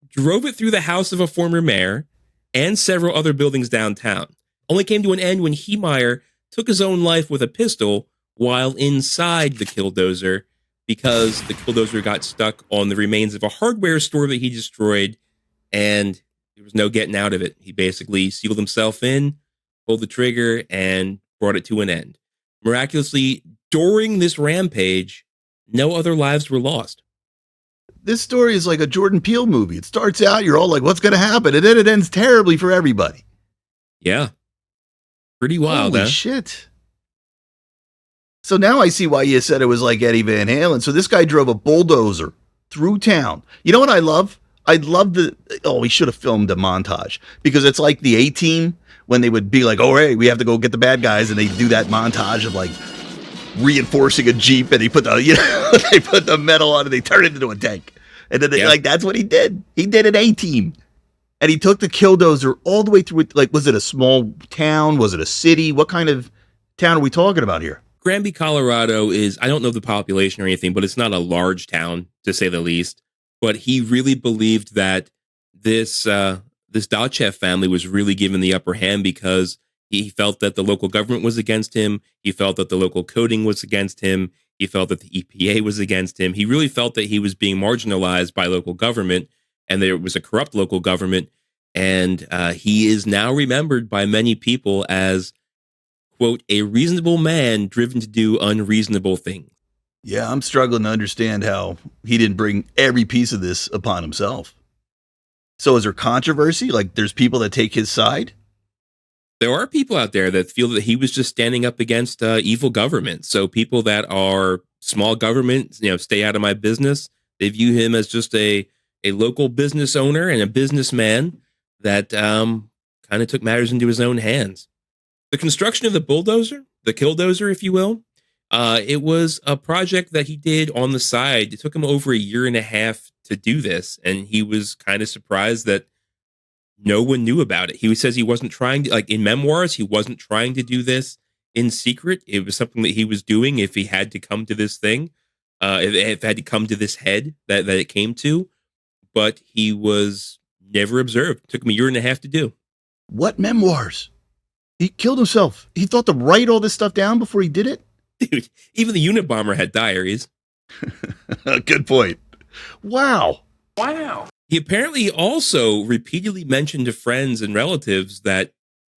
drove it through the house of a former mayor, and several other buildings downtown. Only came to an end when Heemeyer took his own life with a pistol while inside the Killdozer because the Killdozer got stuck on the remains of a hardware store that he destroyed, and there was no getting out of it. He basically sealed himself in, pulled the trigger, and brought it to an end. Miraculously, during this rampage, no other lives were lost. This story is like a Jordan Peele movie. It starts out, you're all like, what's going to happen? And then it ends terribly for everybody. Yeah. Pretty wild, Holy shit. So now I see why you said it was like Eddie Van Halen. So this guy drove a bulldozer through town. You know what I love? I love we should have filmed a montage because it's like the A-Team when they would be like, oh, hey, we have to go get the bad guys. And they do that montage of like reinforcing a Jeep and they put the metal on and they turn it into a tank. And then that's what he did. He did an A-Team. And he took the Killdozer all the way through it. Like, was it a small town? Was it a city? What kind of town are we talking about here? Granby, Colorado is, I don't know the population or anything, but it's not a large town, to say the least. But he really believed that this Dachev family was really given the upper hand because he felt that the local government was against him. He felt that the local coding was against him. He felt that the EPA was against him. He really felt that he was being marginalized by local government and there was a corrupt local government. And he is now remembered by many people as, quote, a reasonable man driven to do unreasonable things. Yeah, I'm struggling to understand how he didn't bring every piece of this upon himself. So is there controversy? Like there's people that take his side? There are people out there that feel that he was just standing up against evil government. So people that are small government, stay out of my business. They view him as just a local business owner and a businessman that kind of took matters into his own hands. The construction of the bulldozer, the Killdozer, if you will, it was a project that he did on the side. It took him over a year and a half to do this, and he was kind of surprised that no one knew about it. He says he wasn't trying to, like in memoirs, he wasn't trying to do this in secret. It was something that he was doing if he had to come to this thing, if it had to come to this head that it came to, but he was never observed. It took him a year and a half to do. What memoirs? He killed himself. He thought to write all this stuff down before he did it? Dude, even the Unabomber had diaries. Good point. Wow. He apparently also repeatedly mentioned to friends and relatives that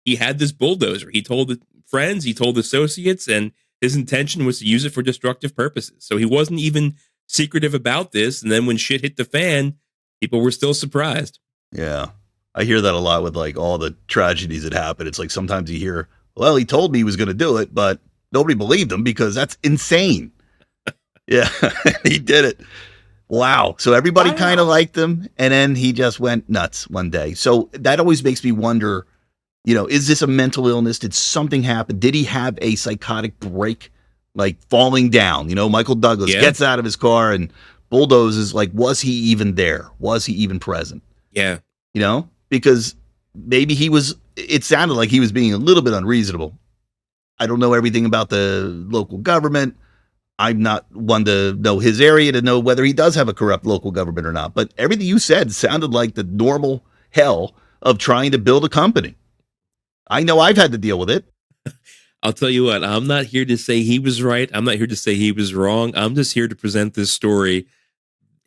he had this bulldozer. He told friends, he told associates, and his intention was to use it for destructive purposes. So he wasn't even secretive about this. And then when shit hit the fan, people were still surprised. Yeah. I hear that a lot with like all the tragedies that happen. It's like sometimes you hear, well, he told me he was going to do it, but nobody believed him because that's insane. Yeah, he did it. Wow. So everybody kind of liked him, and then he just went nuts one day. So that always makes me wonder, is this a mental illness? Did something happen? Did he have a psychotic break, like falling down? Michael Douglas gets out of his car and bulldozes. Like, was he even there? Was he even present? Yeah. Because maybe it sounded like he was being a little bit unreasonable. I don't know everything about the local government. I'm not one to know his area to know whether he does have a corrupt local government or not. But everything you said sounded like the normal hell of trying to build a company. I know I've had to deal with it. I'll tell you what, I'm not here to say he was right. I'm not here to say he was wrong. I'm just here to present this story.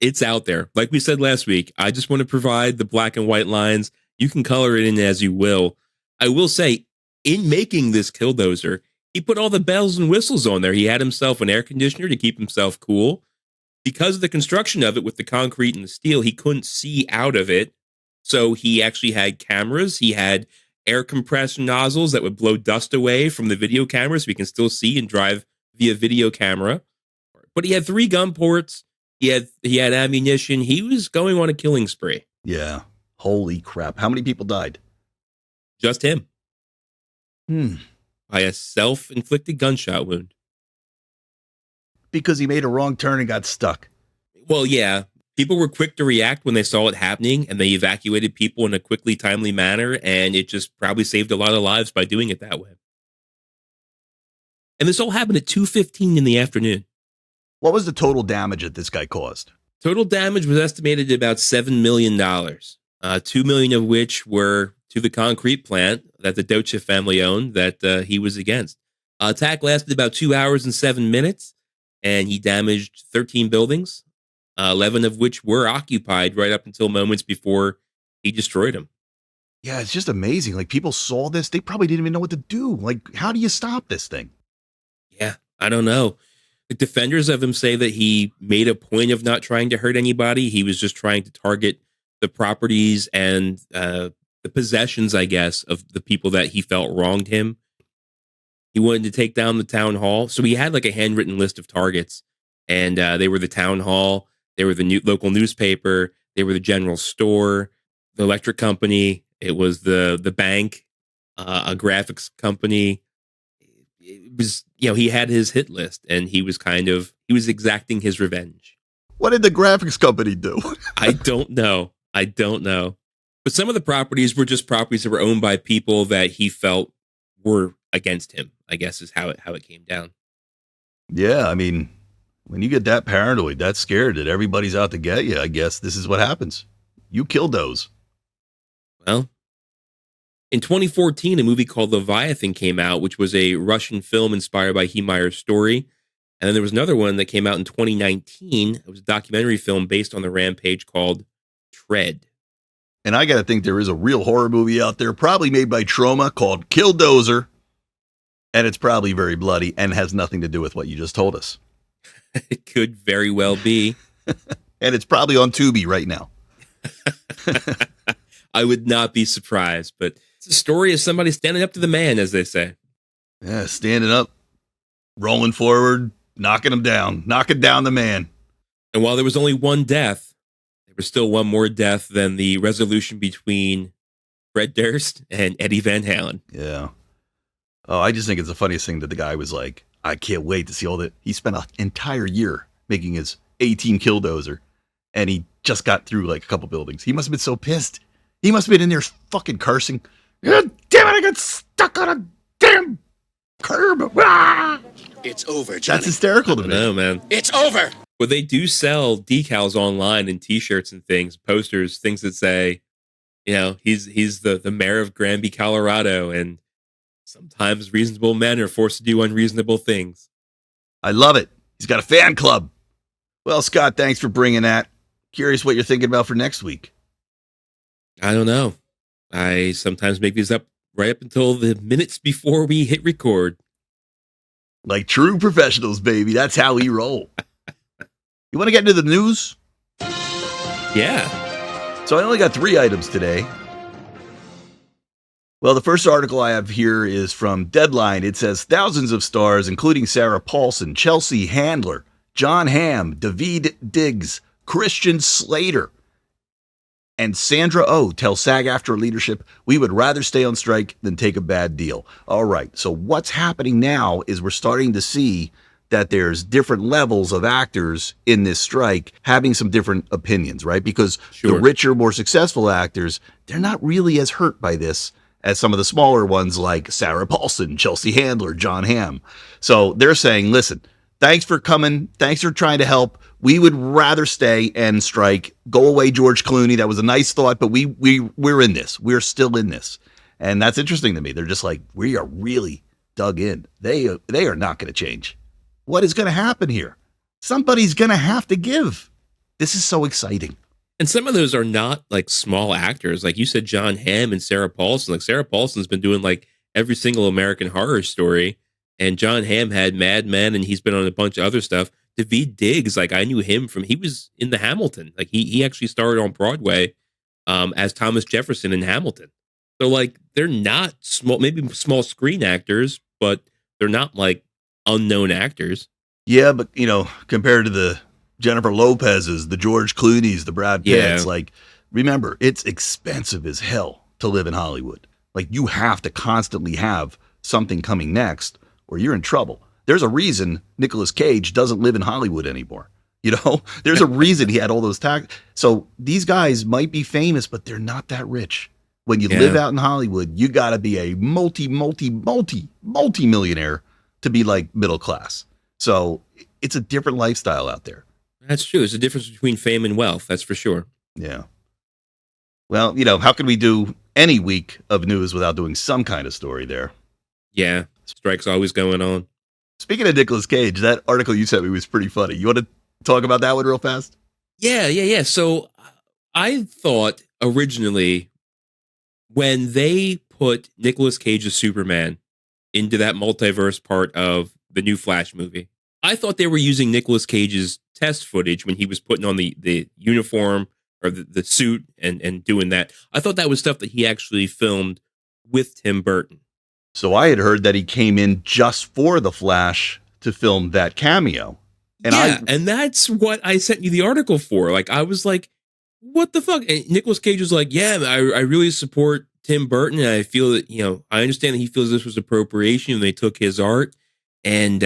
It's out there. Like we said last week, I just want to provide the black and white lines. You can color it in as you will. I will say, in making this Killdozer, he put all the bells and whistles on there. He had himself an air conditioner to keep himself cool. Because of the construction of it with the concrete and the steel, he couldn't see out of it. So he actually had cameras. He had air compressor nozzles that would blow dust away from the video camera so we can still see and drive via video camera. But he had 3 gun ports. He had ammunition. He was going on a killing spree. Yeah. Holy crap. How many people died? Just him. Hmm. By a self-inflicted gunshot wound. Because he made a wrong turn and got stuck. Well, yeah. People were quick to react when they saw it happening, and they evacuated people in a quickly, timely manner, and it just probably saved a lot of lives by doing it that way. And this all happened at 2:15 in the afternoon. What was the total damage that this guy caused? Total damage was estimated at about $7 million, $2 million of which were to the concrete plant that the Doce family owned that he was against. Attack lasted about 2 hours and 7 minutes, and he damaged 13 buildings, 11 of which were occupied right up until moments before he destroyed them. Yeah, it's just amazing. Like, people saw this. They probably didn't even know what to do. Like, how do you stop this thing? Yeah, I don't know. The defenders of him say that he made a point of not trying to hurt anybody. He was just trying to target the properties and the possessions, I guess, of the people that he felt wronged him. He wanted to take down the town hall. So he had like a handwritten list of targets, and they were the town hall, they were the local newspaper, they were the general store, the electric company, it was the bank, a graphics company. It was, he had his hit list, and he was exacting his revenge. What did the graphics company do? I don't know. But some of the properties were just properties that were owned by people that he felt were against him, I guess is how it came down. Yeah, I mean, when you get that paranoid, that scared that everybody's out to get you, I guess this is what happens. You Killdoze. Well, in 2014, a movie called Leviathan came out, which was a Russian film inspired by Heemeyer's story. And then there was another one that came out in 2019. It was a documentary film based on the rampage called Tread. And I got to think there is a real horror movie out there, probably made by Trauma, called Killdozer. And it's probably very bloody and has nothing to do with what you just told us. It could very well be. And it's probably on Tubi right now. I would not be surprised, but it's a story of somebody standing up to the man, as they say. Yeah, standing up, rolling forward, knocking down the man. And while there was only one death, there was still one more death than the resolution between Fred Durst and Eddie Van Halen. Yeah. Oh, I just think it's the funniest thing that the guy was like, I can't wait to see all that. He spent an entire year making his 18 Killdozer, and he just got through like a couple buildings. He must have been so pissed. He must have been in there fucking cursing. God damn it, I got stuck on a damn curb. Ah! It's over, Johnny. That's hysterical to me. No, man. It's over. But they do sell decals online and t-shirts and things, posters, things that say, he's the mayor of Granby, Colorado, and sometimes reasonable men are forced to do unreasonable things. I love it. He's got a fan club. Well, Scott, thanks for bringing that. Curious what you're thinking about for next week. I don't know. I sometimes make these up right up until the minutes before we hit record. Like true professionals, baby. That's how we roll. You want to get into the news? Yeah. So I only got 3 items today. Well, the first article I have here is from Deadline. It says thousands of stars, including Sarah Paulson, Chelsea Handler, John Hamm, Daveed Diggs, Christian Slater, and Sandra Oh tell SAG-AFTRA leadership, we would rather stay on strike than take a bad deal. All right, so what's happening now is we're starting to see that there's different levels of actors in this strike having some different opinions, right? Because the richer, more successful actors, they're not really as hurt by this as some of the smaller ones like Sarah Paulson, Chelsea Handler, John Hamm. So they're saying, listen, thanks for coming. Thanks for trying to help. We would rather stay and strike. Go away, George Clooney. That was a nice thought, but we're in this. We're still in this. And that's interesting to me. They're just like, we are really dug in. They are not going to change. What is going to happen here? Somebody's going to have to give. This is so exciting. And some of those are not like small actors. Like you said, John Hamm and Sarah Paulson. Like Sarah Paulson's been doing like every single American Horror Story. And John Hamm had Mad Men, and he's been on a bunch of other stuff. Daveed Diggs, like I knew him from, he was in the Hamilton. Like he actually started on Broadway as Thomas Jefferson in Hamilton. So like they're not small, maybe small screen actors, but they're not like unknown actors. Yeah, but compared to the Jennifer Lopez's, the George Clooney's, the Brad Pitts. Yeah. Like, remember, it's expensive as hell to live in Hollywood. Like, you have to constantly have something coming next or you're in trouble. There's a reason Nicolas Cage doesn't live in Hollywood anymore. There's a reason he had all those tax. So these guys might be famous, but they're not that rich. When you live out in Hollywood, you got to be a multi-millionaire to be like middle class. So it's a different lifestyle out there. That's true. There's a difference between fame and wealth. That's for sure. Yeah. Well, how can we do any week of news without doing some kind of story there? Yeah. Strike's always going on. Speaking of Nicolas Cage, that article you sent me was pretty funny. You want to talk about that one real fast? Yeah. So I thought originally when they put Nicolas Cage as Superman into that multiverse part of the new Flash movie, I thought they were using Nicolas Cage's test footage when he was putting on the uniform or the suit and doing that. I thought that was stuff that he actually filmed with Tim Burton. So I had heard that he came in just for the Flash to film that cameo. And that's what I sent you the article for. Like, I was like, what the fuck? And Nicolas Cage was like, yeah, I really support Tim Burton. And I feel that, I understand that he feels this was appropriation and they took his art. And,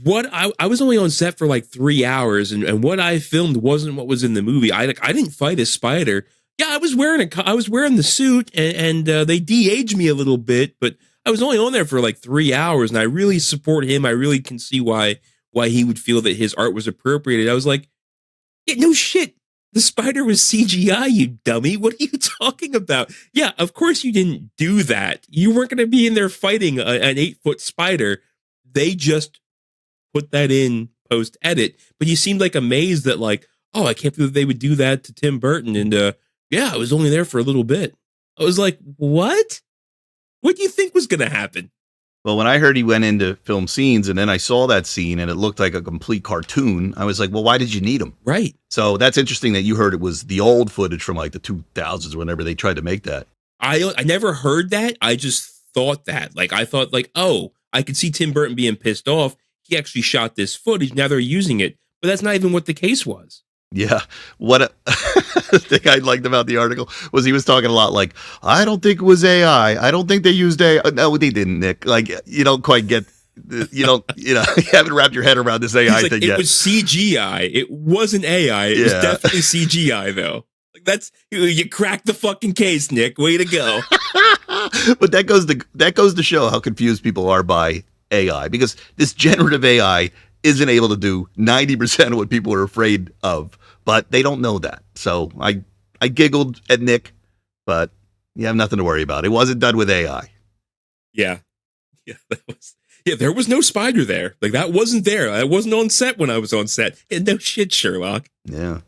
what I was only on set for like 3 hours and what I filmed wasn't what was in the movie. I didn't fight a spider. Yeah, I was wearing the suit and they de-aged me a little bit, but I was only on there for like 3 hours and I really support him. I really can see why he would feel that his art was appropriated. I was like, yeah, no shit. The spider was CGI, you dummy. What are you talking about? Yeah, of course you didn't do that. You weren't going to be in there fighting an 8-foot spider. They just put that in post-edit. But you seemed like amazed that like, oh, I can't believe they would do that to Tim Burton. And yeah, I was only there for a little bit. I was like, what? What do you think was going to happen? Well, when I heard he went in to film scenes and then I saw that scene and it looked like a complete cartoon, I was like, well, why did you need him? Right. So that's interesting that you heard it was the old footage from like the 2000s or whenever they tried to make that. I never heard that. I just thought that. Like, I thought like, oh, I could see Tim Burton being pissed off. He actually shot this footage. Now they're using it. But that's not even what the case was. Yeah. What the thing I liked about the article was he was talking a lot like, I don't think it was AI. I don't think they used AI. No, they didn't, Nick. Like, you don't quite get, you haven't wrapped your head around this AI thing yet. It was CGI. It wasn't AI. It was definitely CGI, though. Like, that's, you cracked the fucking case, Nick. Way to go. But that goes to show how confused people are by AI, because this generative AI isn't able to do 90% of what people are afraid of. But they don't know that. So I giggled at Nick, but you have nothing to worry about. It wasn't done with AI. Yeah. There was no spider there. Like, that wasn't there. I wasn't on set when I was on set. And no shit, Sherlock. Yeah.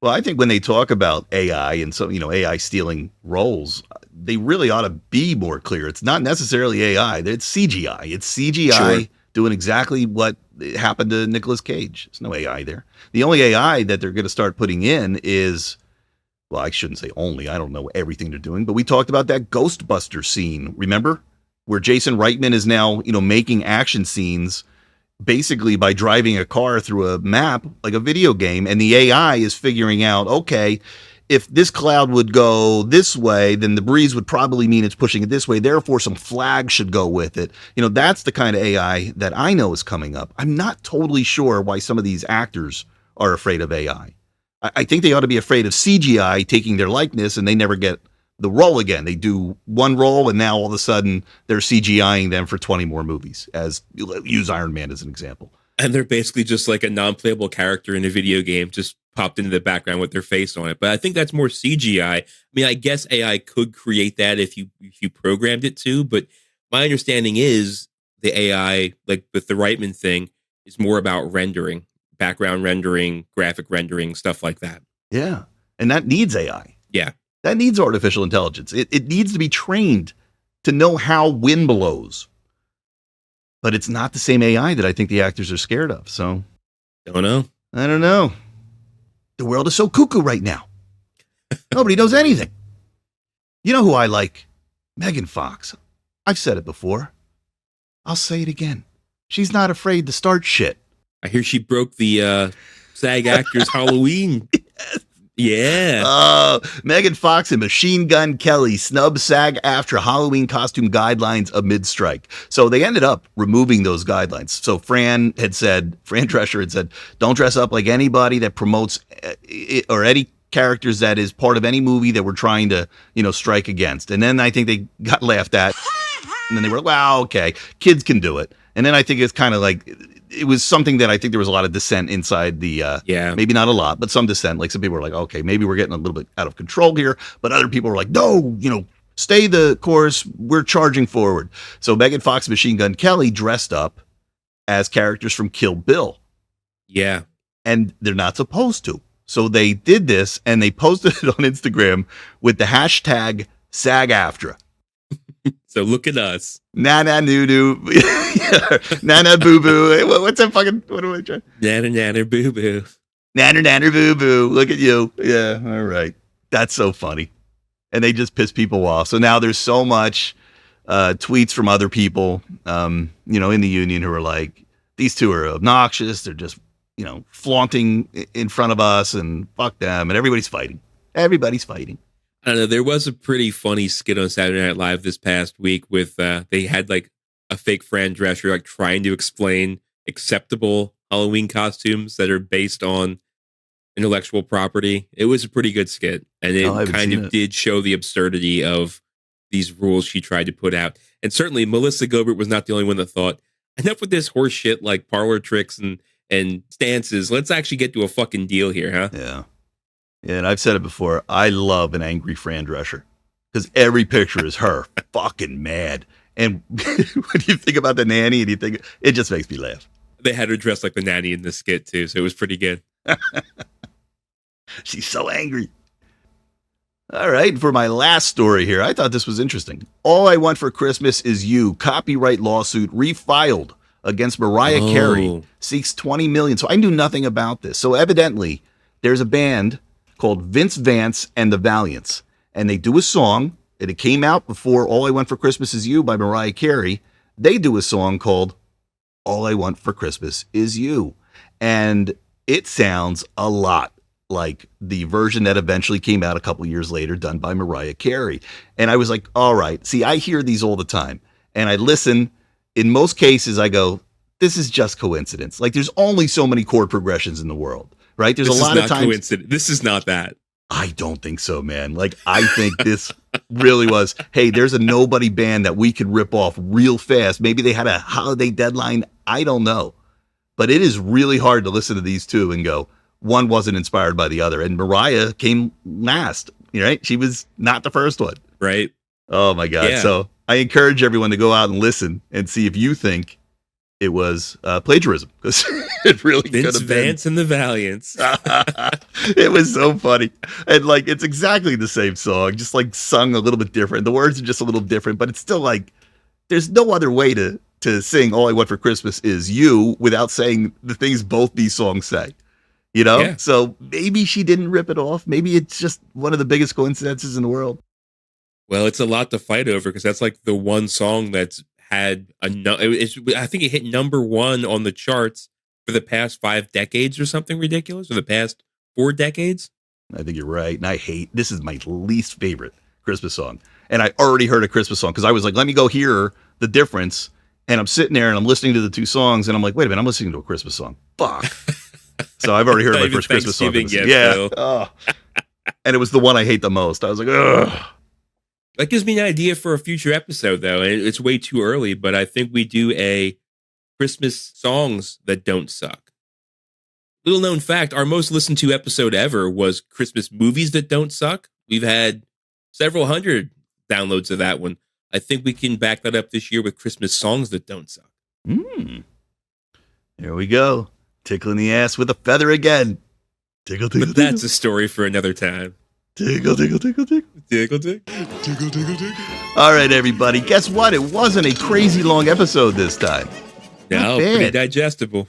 Well, I think when they talk about AI and so, AI stealing roles, they really ought to be more clear. It's not necessarily AI. It's CGI. It's CGI doing exactly what happened to Nicolas Cage. There's no AI there. The only AI that they're going to start putting in is, well, I shouldn't say only. I don't know everything they're doing, but we talked about that Ghostbuster scene, remember? Where Jason Reitman is now, making action scenes basically by driving a car through a map, like a video game, and the AI is figuring out, okay, if this cloud would go this way, then the breeze would probably mean it's pushing it this way. Therefore, some flag should go with it. That's the kind of AI that I know is coming up. I'm not totally sure why some of these actors are afraid of AI. I think they ought to be afraid of CGI taking their likeness and they never get the role again. They do one role and now all of a sudden they're CGIing them for 20 more movies, as use Iron Man as an example. And they're basically just like a non-playable character in a video game, just popped into the background with their face on it. But I think that's more CGI. I mean, I guess AI could create that if you programmed it to, but my understanding is the AI, like with the Reitman thing, is more about rendering, background rendering, graphic rendering, stuff like that. Yeah. And that needs AI. Yeah. That needs artificial intelligence. It needs to be trained to know how wind blows. But it's not the same AI that I think the actors are scared of. So, don't know. I don't know. The world is so cuckoo right now. Nobody knows anything. You know who I like? Megan Fox. I've said it before. I'll say it again. She's not afraid to start shit. I hear she broke the SAG actors Halloween. Yeah. Megan Fox and Machine Gun Kelly snub SAG-AFTRA Halloween costume guidelines amid strike. So they ended up removing those guidelines. So Fran Drescher had said, don't dress up like anybody that promotes or any characters that is part of any movie that we're trying to, strike against. And then I think they got laughed at. And then they were like, wow, okay, kids can do it. And then I think it's kind of like, it was something that I think there was a lot of dissent inside the, maybe not a lot, but some dissent. Like some people were like, okay, maybe we're getting a little bit out of control here. But other people were like, no, stay the course. We're charging forward. So Megan Fox and Machine Gun Kelly dressed up as characters from Kill Bill. Yeah. And they're not supposed to. So they did this and they posted it on Instagram with the hashtag SAG-AFTRA. So look at us. Nana noo noo. Nana boo boo. What's that fucking, what am I trying? Nana nana boo boo. Nana nana boo boo. Look at you. Yeah, all right. That's so funny. And they just piss people off. So now there's so much tweets from other people, in the union who are like, these two are obnoxious. They're just, flaunting in front of us and fuck them. And everybody's fighting. Everybody's fighting. I don't know. There was a pretty funny skit on Saturday Night Live this past week with they had like a fake Fran Drescher like trying to explain acceptable Halloween costumes that are based on intellectual property. It was a pretty good skit, and it kind of did show the absurdity of these rules she tried to put out. And certainly Melissa Gilbert was not the only one that thought, enough with this horse shit like parlor tricks and stances. Let's actually get to a fucking deal here, huh? Yeah. Yeah, and I've said it before. I love an angry Fran Drescher because every picture is her fucking mad. And when you think about the nanny and you think, it just makes me laugh. They had her dressed like the nanny in the skit too, so it was pretty good. She's so angry. All right, for my last story here, I thought this was interesting. All I Want for Christmas Is You copyright lawsuit refiled against Mariah Carey seeks $20 million. So I knew nothing about this. So evidently, there's a band called Vince Vance and the Valiants. And they do a song, and it came out before All I Want for Christmas Is You by Mariah Carey. They do a song called All I Want for Christmas Is You. And it sounds a lot like the version that eventually came out a couple years later done by Mariah Carey. And I was like, all right, see, I hear these all the time. And I listen. In most cases, I go, this is just coincidence. Like, there's only so many chord progressions in the world. Right? There's a lot of times. Coincidence. This is not that. I don't think so, man. Like, I think this really was, hey, there's a nobody band that we could rip off real fast. Maybe they had a holiday deadline. I don't know. But it is really hard to listen to these two and go, one wasn't inspired by the other. And Mariah came last, right? She was not the first one. Right. Oh, my God. Yeah. So I encourage everyone to go out and listen and see if you think it was plagiarism, because it really could have been. Vince Vance and the Valiants. It was so funny. And like, it's exactly the same song, just like sung a little bit different. The words are just a little different, but it's still like, there's no other way to sing All I Want for Christmas Is You without saying the things both these songs say, Yeah. So maybe she didn't rip it off. Maybe it's just one of the biggest coincidences in the world. Well, it's a lot to fight over because that's like the one song that's had I think it hit number one on the charts for the past 5 decades or something ridiculous, or the past 4 decades. I think you're right. And this is my least favorite Christmas song. And I already heard a Christmas song because I was like, let me go hear the difference. And I'm sitting there and I'm listening to the two songs and I'm like, wait a minute, I'm listening to a Christmas song. Fuck. So I've already heard my first Christmas song. Yeah. And it was the one I hate the most. I was like, ugh. That gives me an idea for a future episode, though. And it's way too early, but I think we do a Christmas songs that don't suck. Little known fact, our most listened to episode ever was Christmas movies that don't suck. We've had several hundred downloads of that one. I think we can back that up this year with Christmas songs that don't suck. There we go. Tickling the ass with a feather again. Tickle, tickle, but that's a story for another time. Tickle, tickle, tickle, tickle. Tickle, tickle. Tickle, tickle, tickle. All right, everybody. Guess what? It wasn't a crazy long episode this time. No, pretty digestible.